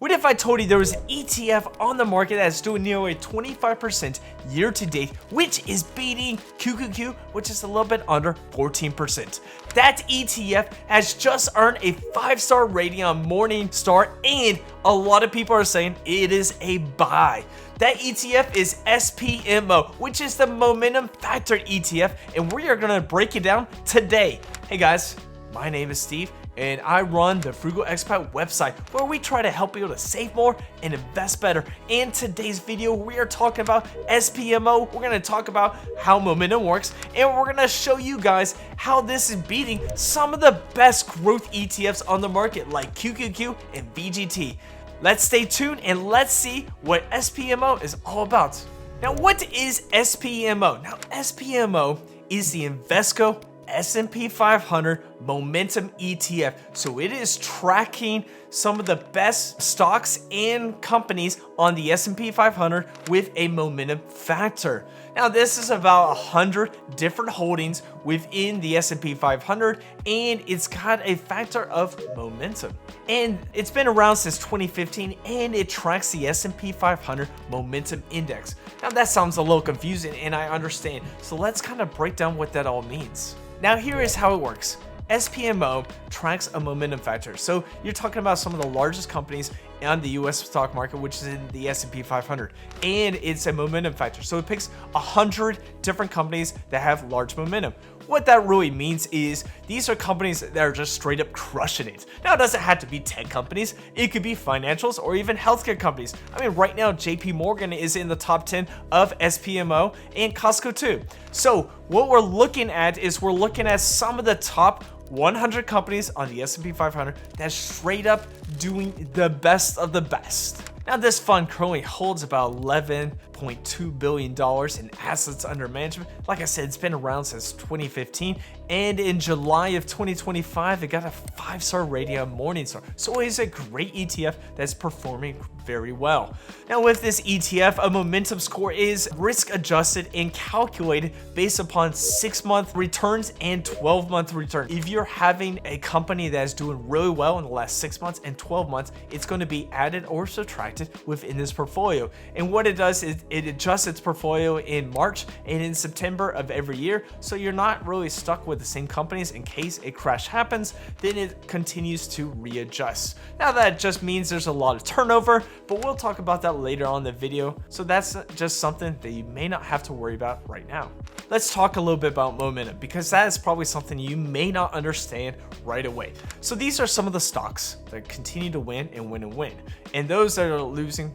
What if I told you there was an ETF on the market that's doing nearly 25% year to date, which is beating QQQ, which is a little bit under 14%. That ETF has just earned a 5-star rating on Morningstar, and a lot of people are saying it is a buy. That ETF is SPMO, which is the Momentum Factor ETF, and we are going to break it down today. Hey guys, my name is Steve, and I run the Frugal Expat website where we try to help you to save more and invest better. In today's video, we are talking about SPMO. We're going to talk about how momentum works, and we're going to show you guys how this is beating some of the best growth ETFs on the market like QQQ and VGT. Let's stay tuned and let's see what SPMO is all about. Now, what is SPMO? Now, SPMO is the Invesco S&P 500 Momentum ETF. So it is tracking some of the best stocks and companies on the S&P 500 with a momentum factor. Now, this is about 100 different holdings within the S&P 500, and it's got a factor of momentum. And it's been around since 2015, and it tracks the S&P 500 Momentum Index. Now, that sounds a little confusing, and I understand. So let's kind of break down what that all means. Now, here is how it works. SPMO tracks a momentum factor. So you're talking about some of the largest companies on the US stock market, which is in the S&P 500, and it's a momentum factor. So it picks 100 different companies that have large momentum. What that really means is these are companies that are just straight up crushing it. Now, it doesn't have to be tech companies. It could be financials or even healthcare companies. I mean, right now, JP Morgan is in the top 10 of SPMO, and Costco too. So what we're looking at is we're looking at some of the top 100 companies on the S&P 500 that's straight up doing the best of the best. Now, this fund currently holds about $11.2 billion in assets under management. Like I said, it's been around since 2015, and in July of 2025, it got a 5-star rating on Morningstar. So it is a great ETF that's performing very well. Now, with this ETF, a momentum score is risk adjusted and calculated based upon 6-month returns and 12-month returns. If you're having a company that's doing really well in the last 6 months and 12 months, it's going to be added or subtracted within this portfolio. And what it does is it adjusts its portfolio in March and in September of every year, so you're not really stuck with the same companies. In case a crash happens, then it continues to readjust. Now, that just means there's a lot of turnover, but we'll talk about that later on in the video, so that's just something that you may not have to worry about right now. Let's talk a little bit about momentum, because that is probably something you may not understand right away. So these are some of the stocks that continue to win and win and win, and those that are losing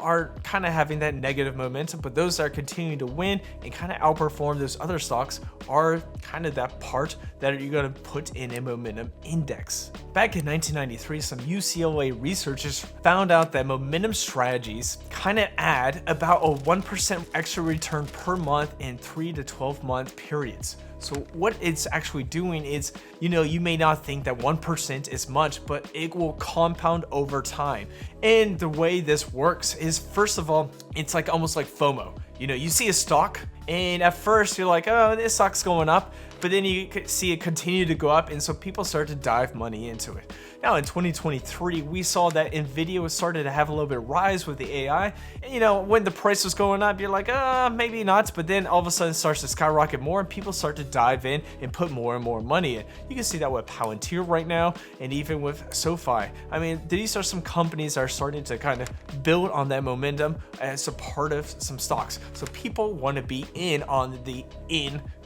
are kind of having that negative momentum, but those that are continuing to win and kind of outperform those other stocks are kind of that part that you're going to put in a momentum index. Back in 1993, some UCLA researchers found out that momentum strategies kind of add about a 1% extra return per month in 3 to 12 month periods. So what it's actually doing is, you may not think that 1% is much, but it will compound over time. And the way this works is, first of all, it's like almost like FOMO. You see a stock, and at first you're like, oh, this stock's going up, but then you see it continue to go up, and so people start to dive money into it. Now, in 2023, we saw that Nvidia started to have a little bit of rise with the AI, and when the price was going up, you're like, maybe not, but then all of a sudden it starts to skyrocket more, and people start to dive in and put more and more money in. You can see that with Palantir right now, and even with SoFi. I mean, these are some companies that are starting to kind of build on that momentum as a part of some stocks. So people want to be in on the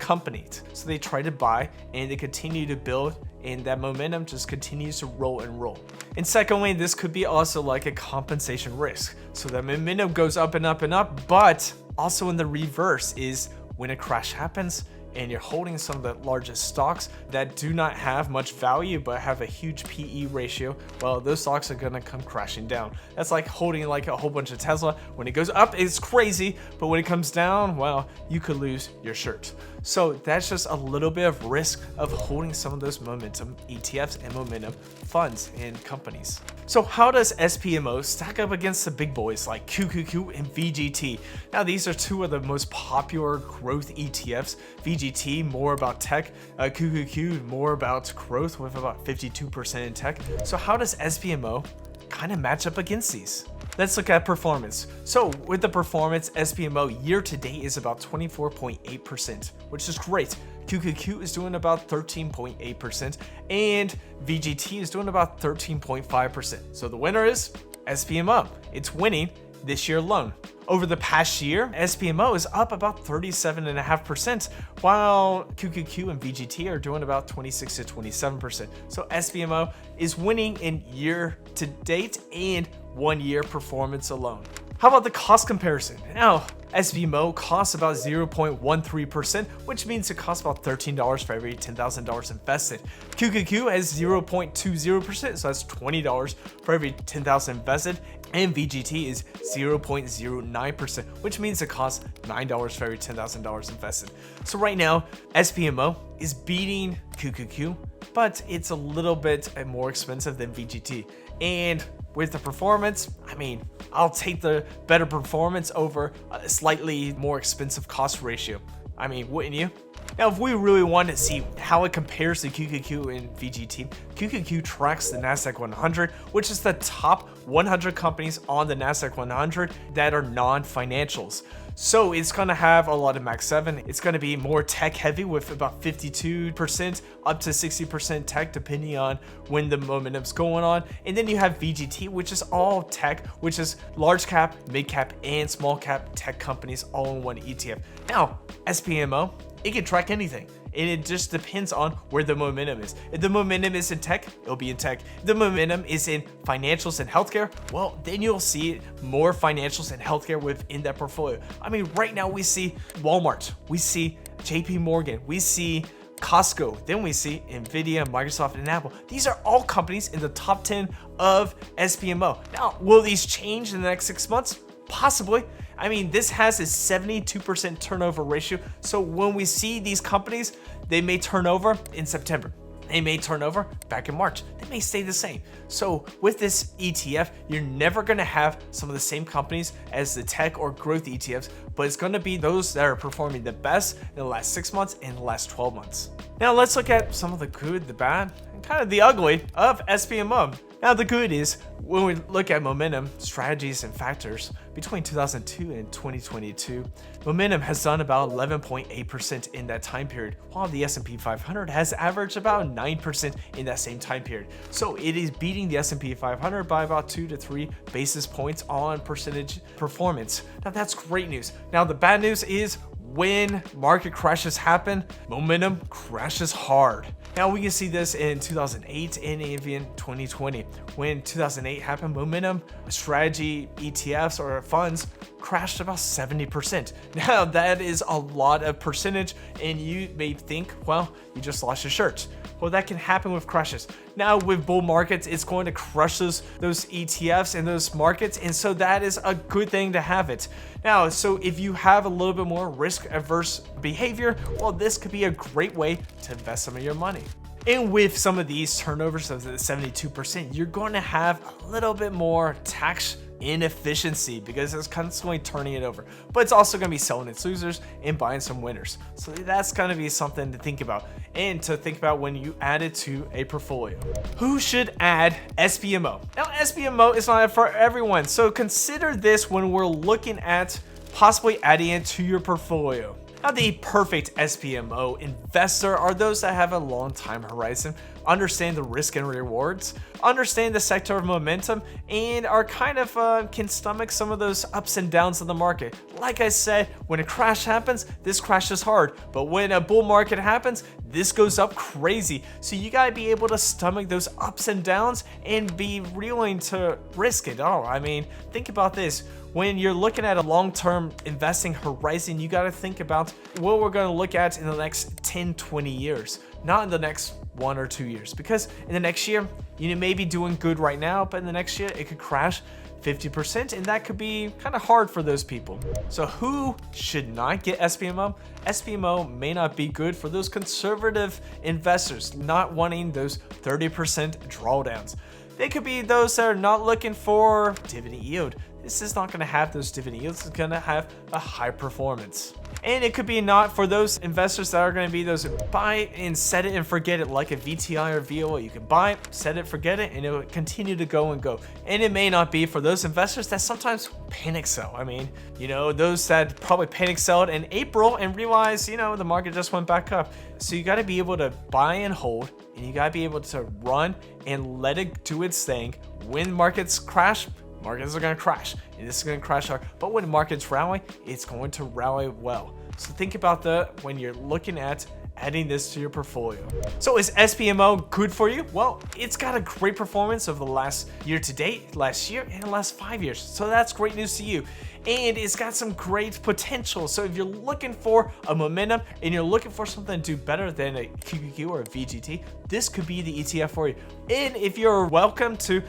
companies. So they try to buy, and they continue to build, and that momentum just continues to roll and roll. And secondly, this could be also like a compensation risk. So that momentum goes up and up and up, but also in the reverse is when a crash happens and you're holding some of the largest stocks that do not have much value but have a huge PE ratio, well, those stocks are gonna come crashing down. That's like holding like a whole bunch of Tesla. When it goes up, it's crazy, but when it comes down, well, you could lose your shirt. So that's just a little bit of risk of holding some of those momentum ETFs and momentum funds and companies. So how does SPMO stack up against the big boys like QQQ and VGT? Now these are two of the most popular growth ETFs. VGT more about tech, QQQ more about growth with about 52% in tech. So how does SPMO kind of match up against these? Let's look at performance. So with the performance, SPMO year to date is about 24.8%, which is great. QQQ is doing about 13.8% and VGT is doing about 13.5%. So the winner is SPMO. It's winning this year alone. Over the past year, SPMO is up about 37.5%, while QQQ and VGT are doing about 26 to 27%. So SPMO is winning in year to date and 1 year performance alone. How about the cost comparison? Now, SPMO costs about 0.13%, which means it costs about $13 for every $10,000 invested. QQQ has 0.20%, so that's $20 for every $10,000 invested. And VGT is 0.09%, which means it costs $9 for every $10,000 invested. So right now, SPMO is beating QQQ, but it's a little bit more expensive than VGT. And with the performance, I mean, I'll take the better performance over a slightly more expensive cost ratio. I mean, wouldn't you? Now, if we really want to see how it compares to QQQ and VGT, QQQ tracks the NASDAQ 100, which is the top 100 companies on the NASDAQ 100 that are non-financials. So it's going to have a lot of Max 7. It's going to be more tech heavy with about 52% up to 60% tech depending on when the momentum's going on. And then you have VGT, which is all tech, which is large cap, mid cap, and small cap tech companies all in one ETF. Now, SPMO, it can track anything. And it just depends on where the momentum is. If the momentum is in tech, it'll be in tech. If the momentum is in financials and healthcare, well, then you'll see more financials and healthcare within that portfolio. I mean, right now we see Walmart, we see JP Morgan, we see Costco, then we see Nvidia, Microsoft, and Apple. These are all companies in the top 10 of SPMO. Now, will these change in the next 6 months? Possibly. I mean, this has a 72% turnover ratio. So when we see these companies, they may turn over in September. They may turn over back in March. They may stay the same. So with this ETF, you're never going to have some of the same companies as the tech or growth ETFs, but it's going to be those that are performing the best in the last 6 months and the last 12 months. Now let's look at some of the good, the bad, and kind of the ugly of SPMO. Now the good is, when we look at momentum, strategies, and factors, between 2002 and 2022, momentum has done about 11.8% in that time period, while the S&P 500 has averaged about 9% in that same time period. So it is beating the S&P 500 by about 2 to 3 basis points on percentage performance. Now that's great news. Now the bad news is, when market crashes happen, momentum crashes hard. Now we can see this in 2008 and even 2020. When 2008 happened, momentum strategy ETFs or funds crashed about 70%. Now that is a lot of percentage, and you may think, well, you just lost your shirt. Well, that can happen with crashes. Now with bull markets, it's going to crush those ETFs and those markets, and so that is a good thing to have it. Now, so if you have a little bit more risk-averse behavior, well, this could be a great way to invest some of your money. And with some of these turnovers of the 72%, you're going to have a little bit more tax inefficiency because it's constantly turning it over, but it's also going to be selling its losers and buying some winners. So that's going to be something to think about, and to think about when you add it to a portfolio. Who should add SPMO? Now, SPMO is not for everyone, so consider this when we're looking at possibly adding it to your portfolio. Now, the perfect SPMO investor are those that have a long time horizon, understand the risk and rewards, understand the sector of momentum, and are kind of can stomach some of those ups and downs of the market. Like I said, when a crash happens, this crashes hard, but when a bull market happens, this goes up crazy. So you gotta be able to stomach those ups and downs and be willing to risk it all. I mean, think about this. When you're looking at a long-term investing horizon, you got to think about what we're going to look at in the next 10, 20 years, not in the next 1 or 2 years, because in the next year, You may be doing good right now, but in the next year, it could crash 50%, and that could be kind of hard for those people. So who should not get SPMO? SPMO may not be good for those conservative investors not wanting those 30% drawdowns. They could be those that are not looking for dividend yield. This is not going to have those dividend yields. It's going to have a high performance. And it could be not for those investors that are going to be those buy and set it and forget it, like a VTI or VOA. You can buy it, set it, forget it, and it will continue to go and go. And it may not be for those investors that sometimes panic sell. I mean, those that probably panic sold in April and realized, the market just went back up. So you got to be able to buy and hold, and you got to be able to run and let it do its thing. When markets crash, markets are going to crash, and this is going to crash hard. But when markets rally, it's going to rally well. So think about that when you're looking at adding this to your portfolio. So is SPMO good for you? Well, it's got a great performance over the last year to date, last year, and the last 5 years. So that's great news to you. And it's got some great potential. So if you're looking for a momentum and you're looking for something to do better than a QQQ or a VGT, this could be the ETF for you. And if you're welcome to,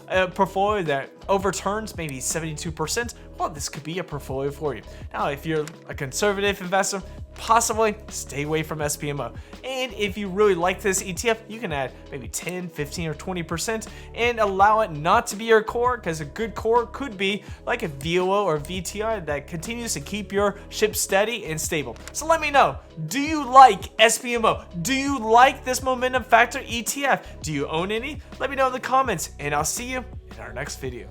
a portfolio that overturns maybe 72%, well, this could be a portfolio for you. Now, if you're a conservative investor, possibly stay away from SPMO. And if you really like this ETF, you can add maybe 10, 15, or 20% and allow it not to be your core, because a good core could be like a VOO or VTI that continues to keep your ship steady and stable. So let me know, do you like SPMO? Do you like this momentum factor ETF? Do you own any? Let me know in the comments, and I'll see you in our next video.